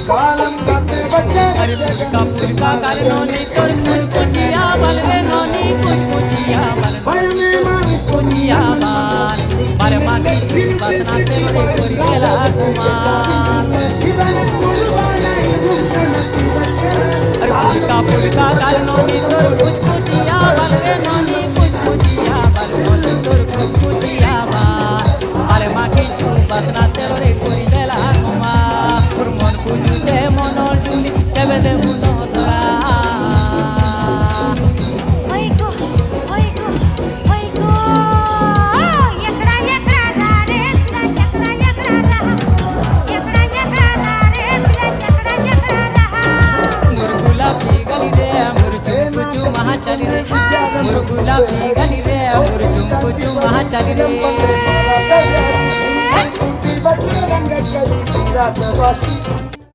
कालम गाते बच्चे अरे पुरका पुरका गाल नोनी तोर कुचिया बाल रे नोनी कुचिया बाल भाई में मारी कुचिया बाल बारे मागी चूर बसना तेरे कोरी गेला कुमार इधर कुर्बाना अरे पुरका पुरका गाल नोनी तोर कुचिया बाल रे नोनी कुचिया बाल नोनी तोर कुचिया बाल बारे मागी चूर बसना तेरे कोरी गेला कुमार मन कुजुचे मनोर जुली केबे दे मुनो धरा होइगो होइगो होइगो एकड़ा एकड़ा रे एकड़ा एकड़ा रे एकड़ा एकड़ा रहा मोर गुलाबी गली रे मोर चुम महा चली रे मोर गुलाबी गली रे मोर चुम महा चली रे बच्चे रंग कली रात वासी